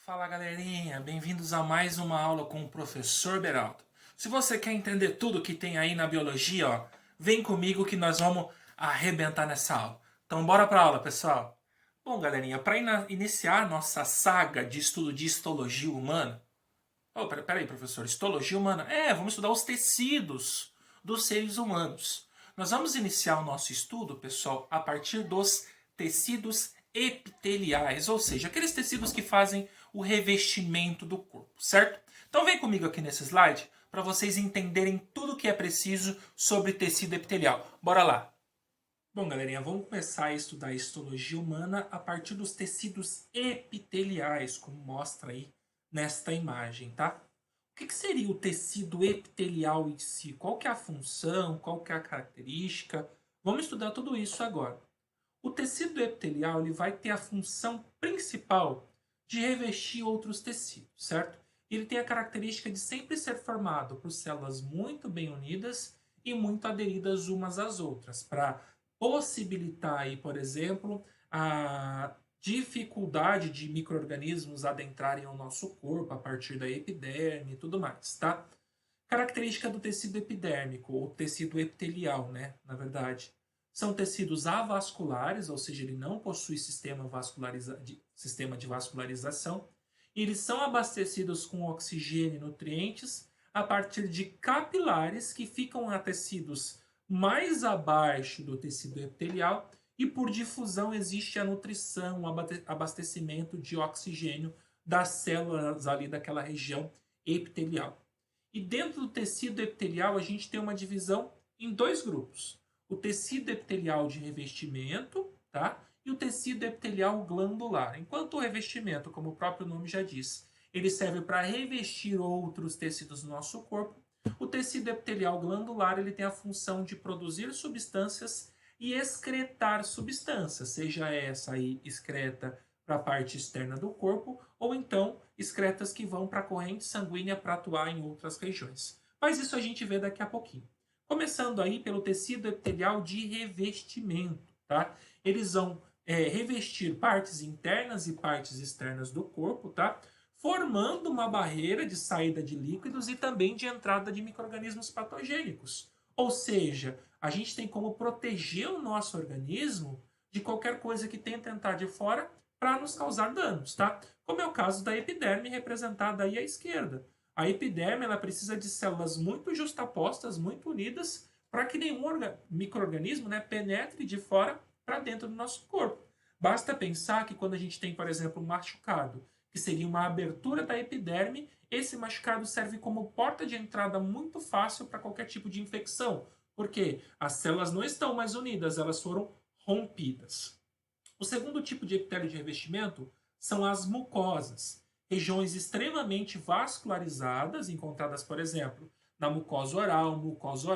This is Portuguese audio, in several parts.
Fala galerinha, bem-vindos a mais uma aula com o professor Beraldo. Se você quer entender tudo que tem aí na biologia, vem comigo que nós vamos arrebentar nessa aula. Então bora pra aula, pessoal. Bom, galerinha, para iniciar a nossa saga de estudo de histologia humana... Oh, peraí, professor, histologia humana? Vamos estudar os tecidos dos seres humanos. Nós vamos iniciar o nosso estudo, pessoal, a partir dos tecidos epiteliais, ou seja, aqueles tecidos que fazem o revestimento do corpo, certo? Então vem comigo aqui nesse slide para vocês entenderem tudo o que é preciso sobre tecido epitelial. Bora lá! Bom, galerinha, vamos começar a estudar a histologia humana a partir dos tecidos epiteliais, como mostra aí nesta imagem, tá? O que seria o tecido epitelial em si? Qual que é a função? Qual que é a característica? Vamos estudar tudo isso agora. O tecido epitelial ele vai ter a função principal de revestir outros tecidos, certo? Ele tem a característica de sempre ser formado por células muito bem unidas e muito aderidas umas às outras, para possibilitar aí, por exemplo, a dificuldade de micro-organismos adentrarem ao nosso corpo a partir da epiderme e tudo mais, tá? Característica do tecido epidérmico, ou tecido epitelial, né, na verdade. São tecidos avasculares, ou seja, ele não possui sistema de vascularização. Eles são abastecidos com oxigênio e nutrientes a partir de capilares que ficam a tecidos mais abaixo do tecido epitelial e por difusão existe a nutrição, o abastecimento de oxigênio das células ali daquela região epitelial. E dentro do tecido epitelial a gente tem uma divisão em dois grupos. O tecido epitelial de revestimento, tá? E o tecido epitelial glandular. Enquanto o revestimento, como o próprio nome já diz, ele serve para revestir outros tecidos do nosso corpo, o tecido epitelial glandular ele tem a função de produzir substâncias e excretar substâncias, seja essa aí excreta para a parte externa do corpo ou então excretas que vão para a corrente sanguínea para atuar em outras regiões. Mas isso a gente vê daqui a pouquinho. Começando aí pelo tecido epitelial de revestimento, tá? Eles vão revestir partes internas e partes externas do corpo, tá? Formando uma barreira de saída de líquidos e também de entrada de micro-organismos patogênicos. Ou seja, a gente tem como proteger o nosso organismo de qualquer coisa que tenta entrar de fora para nos causar danos, tá? Como é o caso da epiderme representada aí à esquerda. A epiderme ela precisa de células muito justapostas, muito unidas, para que nenhum micro-organismo penetre de fora para dentro do nosso corpo. Basta pensar que quando a gente tem, por exemplo, um machucado, que seria uma abertura da epiderme, esse machucado serve como porta de entrada muito fácil para qualquer tipo de infecção, porque as células não estão mais unidas, elas foram rompidas. O segundo tipo de epitélio de revestimento são as mucosas, regiões extremamente vascularizadas, encontradas, por exemplo, na mucosa oral, mucosa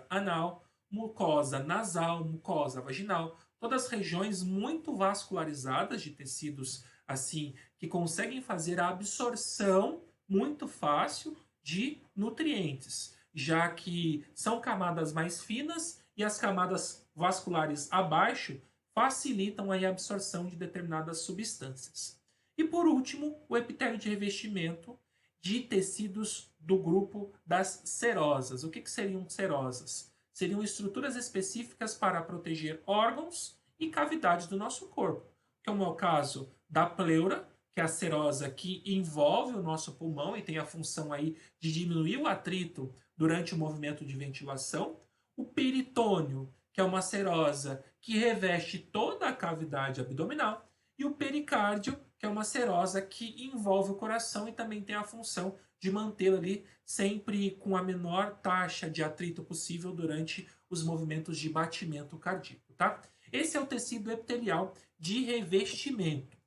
anal, mucosa nasal, mucosa vaginal, todas regiões muito vascularizadas de tecidos assim que conseguem fazer a absorção muito fácil de nutrientes, já que são camadas mais finas e as camadas vasculares abaixo facilitam a absorção de determinadas substâncias. E por último, o epitélio de revestimento de tecidos do grupo das serosas. O que seriam serosas? Seriam estruturas específicas para proteger órgãos e cavidades do nosso corpo, como é o caso da pleura, que é a serosa que envolve o nosso pulmão e tem a função aí de diminuir o atrito durante o movimento de ventilação, o peritônio, que é uma serosa que reveste toda a cavidade abdominal, e o pericárdio, que é uma serosa que envolve o coração e também tem a função de mantê-lo ali sempre com a menor taxa de atrito possível durante os movimentos de batimento cardíaco, tá? Esse é o tecido epitelial de revestimento.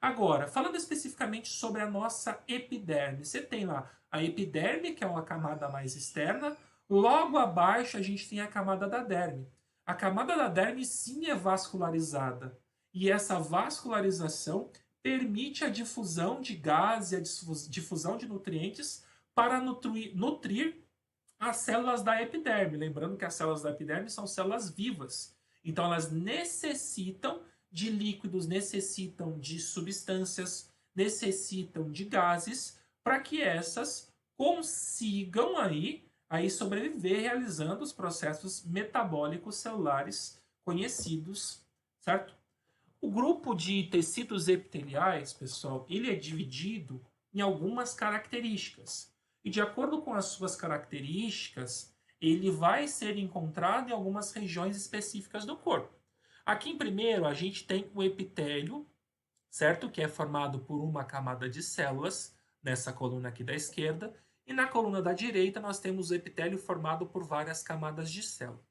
Agora, falando especificamente sobre a nossa epiderme, você tem lá a epiderme, que é uma camada mais externa, logo abaixo a gente tem a camada da derme. A camada da derme sim é vascularizada, e essa vascularização permite a difusão de gás e a difusão de nutrientes para nutrir as células da epiderme. Lembrando que as células da epiderme são células vivas, então elas necessitam de líquidos, necessitam de substâncias, necessitam de gases, para que essas consigam aí sobreviver realizando os processos metabólicos celulares conhecidos, certo? O grupo de tecidos epiteliais, pessoal, ele é dividido em algumas características. E de acordo com as suas características, ele vai ser encontrado em algumas regiões específicas do corpo. Aqui em primeiro, a gente tem o epitélio, certo? Que é formado por uma camada de células, nessa coluna aqui da esquerda, e na coluna da direita nós temos o epitélio formado por várias camadas de célula.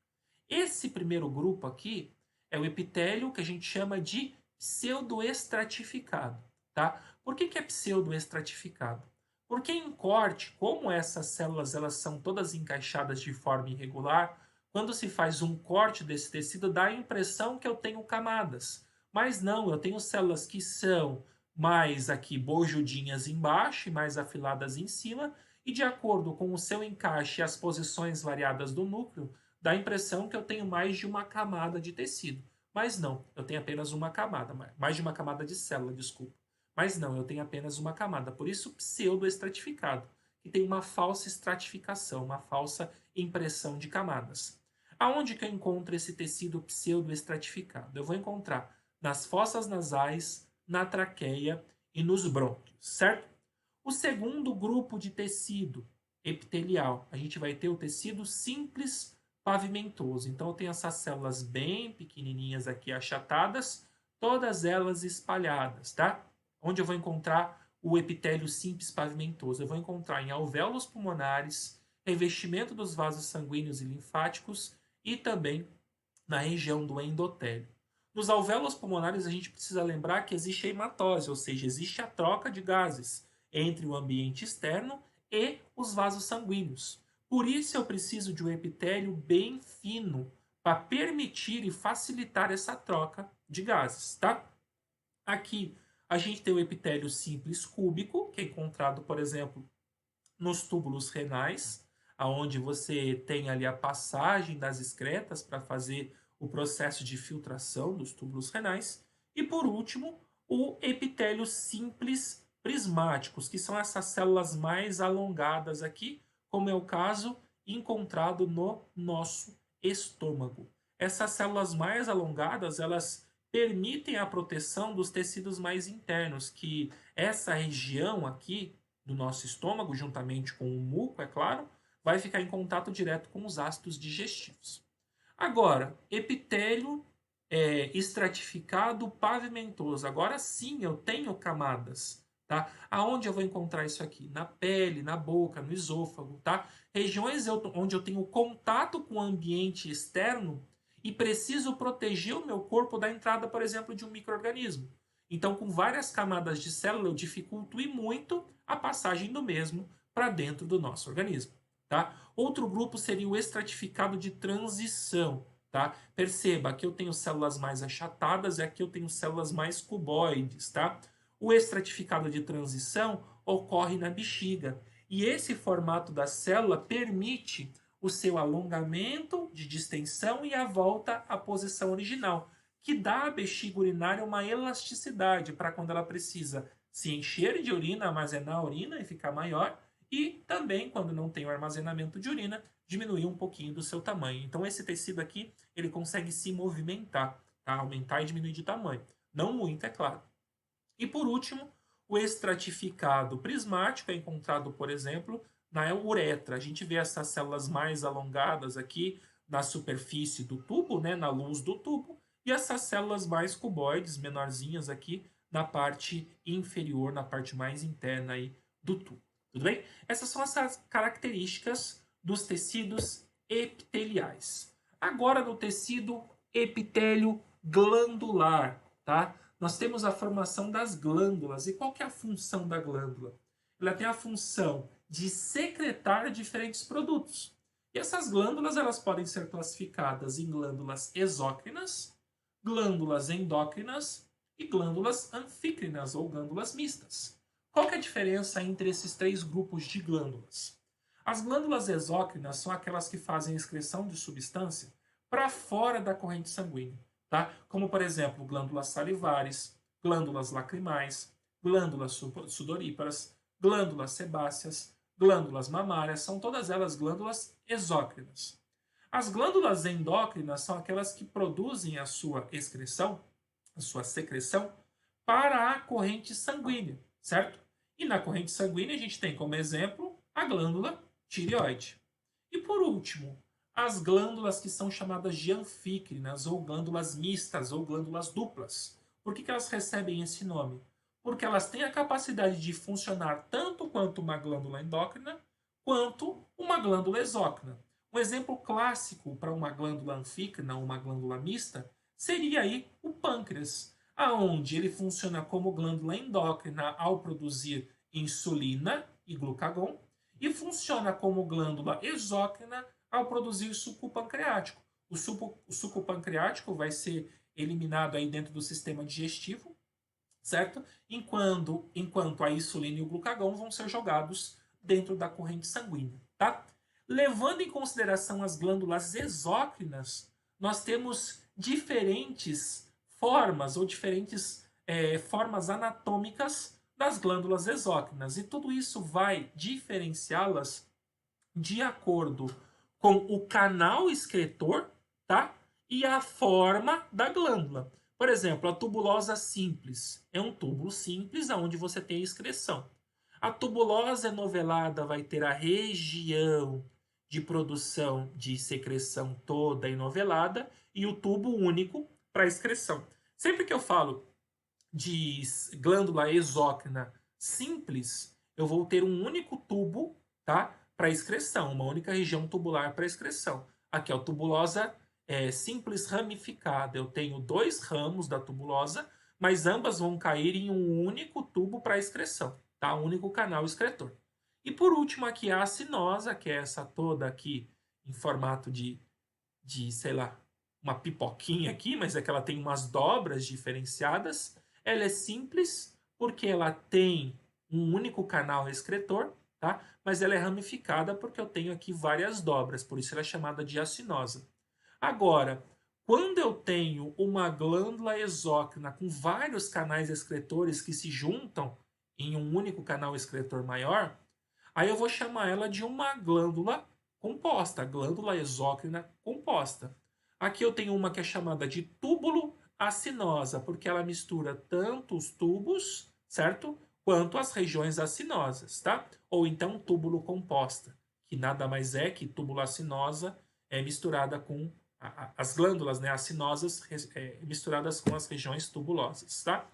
Esse primeiro grupo aqui é o epitélio que a gente chama de pseudoestratificado, tá? Por que é pseudoestratificado? Porque em corte, como essas células elas são todas encaixadas de forma irregular, quando se faz um corte desse tecido, dá a impressão que eu tenho camadas. Mas não, eu tenho células que são mais aqui bojudinhas embaixo e mais afiladas em cima, e de acordo com o seu encaixe e as posições variadas do núcleo, dá a impressão que eu tenho mais de uma camada de tecido. Mas não, eu tenho apenas uma camada, mais de uma camada de célula, desculpa. Mas não, eu tenho apenas uma camada, por isso pseudoestratificado, que tem uma falsa estratificação, uma falsa impressão de camadas. Aonde que eu encontro esse tecido pseudoestratificado? Eu vou encontrar nas fossas nasais, na traqueia e nos brônquios, certo? O segundo grupo de tecido epitelial, a gente vai ter o tecido simples pavimentoso. Então eu tenho essas células bem pequenininhas aqui achatadas, todas elas espalhadas, tá? Onde eu vou encontrar o epitélio simples pavimentoso? Eu vou encontrar em alvéolos pulmonares, revestimento dos vasos sanguíneos e linfáticos e também na região do endotélio. Nos alvéolos pulmonares a gente precisa lembrar que existe a hematose, ou seja, existe a troca de gases entre o ambiente externo e os vasos sanguíneos. Por isso eu preciso de um epitélio bem fino para permitir e facilitar essa troca de gases, tá? Aqui a gente tem o epitélio simples cúbico, que é encontrado, por exemplo, nos túbulos renais, aonde você tem ali a passagem das excretas para fazer o processo de filtração dos túbulos renais. E por último, o epitélio simples prismáticos, que são essas células mais alongadas aqui, como é o caso encontrado no nosso estômago. Essas células mais alongadas, elas permitem a proteção dos tecidos mais internos, que essa região aqui do nosso estômago, juntamente com o muco, é claro, vai ficar em contato direto com os ácidos digestivos. Agora, epitélio estratificado pavimentoso. Agora sim eu tenho camadas. Tá? Aonde eu vou encontrar isso aqui? Na pele, na boca, no esôfago. Tá? Regiões onde eu tenho contato com o ambiente externo e preciso proteger o meu corpo da entrada, por exemplo, de um micro-organismo. Então, com várias camadas de célula, eu dificulto e muito a passagem do mesmo para dentro do nosso organismo. Tá? Outro grupo seria o estratificado de transição. Tá? Perceba, aqui eu tenho células mais achatadas e aqui eu tenho células mais cuboides. Tá? O estratificado de transição ocorre na bexiga. E esse formato da célula permite o seu alongamento de distensão e a volta à posição original, que dá à bexiga urinária uma elasticidade para quando ela precisa se encher de urina, armazenar a urina e ficar maior, e também, quando não tem o armazenamento de urina, diminuir um pouquinho do seu tamanho. Então, esse tecido aqui, ele consegue se movimentar, tá? Aumentar e diminuir de tamanho. Não muito, é claro. E, por último, o estratificado prismático é encontrado, por exemplo, na uretra. A gente vê essas células mais alongadas aqui na superfície do tubo, né? Na luz do tubo, e essas células mais cuboides, menorzinhas aqui, na parte inferior, na parte mais interna aí do tubo. Tudo bem? Essas são as características dos tecidos epiteliais. Agora no tecido epitélio glandular, tá? Nós temos a formação das glândulas. E qual que é a função da glândula? Ela tem a função de secretar diferentes produtos. E essas glândulas elas podem ser classificadas em glândulas exócrinas, glândulas endócrinas e glândulas anfícrinas ou glândulas mistas. Qual que é a diferença entre esses três grupos de glândulas? As glândulas exócrinas são aquelas que fazem a excreção de substância para fora da corrente sanguínea. tá? Como, por exemplo, glândulas salivares, glândulas lacrimais, glândulas sudoríparas, glândulas sebáceas, glândulas mamárias, são todas elas glândulas exócrinas. As glândulas endócrinas são aquelas que produzem a sua excreção, a sua secreção, para a corrente sanguínea, certo? E na corrente sanguínea a gente tem como exemplo a glândula tireoide. E por último, as glândulas que são chamadas de anfícrinas, ou glândulas mistas, ou glândulas duplas. Por que elas recebem esse nome? Porque elas têm a capacidade de funcionar tanto quanto uma glândula endócrina, quanto uma glândula exócrina. Um exemplo clássico para uma glândula anfícrina, uma glândula mista, seria aí o pâncreas, aonde ele funciona como glândula endócrina ao produzir insulina e glucagon, e funciona como glândula exócrina ao produzir suco pancreático. O suco pancreático vai ser eliminado aí dentro do sistema digestivo, certo? Enquanto a insulina e o glucagon vão ser jogados dentro da corrente sanguínea, tá? Levando em consideração as glândulas exócrinas, nós temos diferentes formas ou diferentes formas anatômicas das glândulas exócrinas. E tudo isso vai diferenciá-las de acordo com o canal excretor, tá? E a forma da glândula. Por exemplo, a tubulosa simples é um túbulo simples onde você tem a excreção. A tubulosa enovelada vai ter a região de produção de secreção toda enovelada e o tubo único para excreção. Sempre que eu falo de glândula exócrina simples, eu vou ter um único tubo, tá, para excreção, uma única região tubular para excreção. Aqui é a tubulosa simples ramificada. Eu tenho 2 ramos da tubulosa, mas ambas vão cair em um único tubo para excreção, tá? Um único canal excretor. E por último aqui a acinosa, que é essa toda aqui em formato de sei lá, uma pipoquinha aqui, mas é que ela tem umas dobras diferenciadas. Ela é simples porque ela tem um único canal excretor, tá? Mas ela é ramificada porque eu tenho aqui várias dobras, por isso ela é chamada de acinosa. Agora, quando eu tenho uma glândula exócrina com vários canais excretores que se juntam em um único canal excretor maior, aí eu vou chamar ela de uma glândula composta, glândula exócrina composta. Aqui eu tenho uma que é chamada de túbulo acinosa, porque ela mistura tanto os tubos, certo? Quanto as regiões acinosas, tá? Ou então túbulo composta, que nada mais é que túbulo acinosa misturada com as glândulas, né, acinosas misturadas com as regiões tubulosas, tá?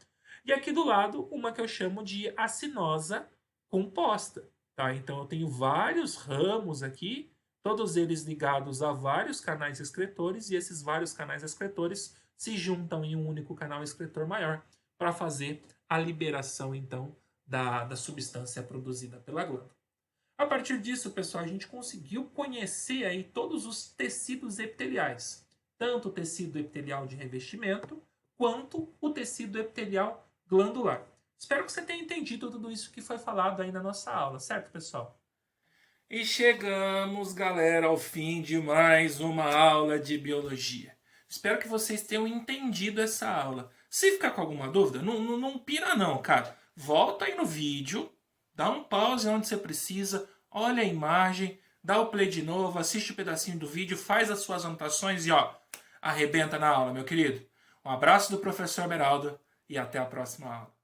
E aqui do lado, uma que eu chamo de acinosa composta, tá? Então eu tenho vários ramos aqui, todos eles ligados a vários canais excretores, e esses vários canais excretores se juntam em um único canal excretor maior para fazer a liberação, então, da substância produzida pela glândula. A partir disso, pessoal, a gente conseguiu conhecer aí todos os tecidos epiteliais, tanto o tecido epitelial de revestimento, quanto o tecido epitelial glandular. Espero que você tenha entendido tudo isso que foi falado aí na nossa aula, certo, pessoal? E chegamos, galera, ao fim de mais uma aula de biologia. Espero que vocês tenham entendido essa aula. Se ficar com alguma dúvida, não pira não, cara. Volta aí no vídeo, dá um pause onde você precisa, olha a imagem, dá o play de novo, assiste um pedacinho do vídeo, faz as suas anotações e ó, arrebenta na aula, meu querido. Um abraço do professor Beraldo e até a próxima aula.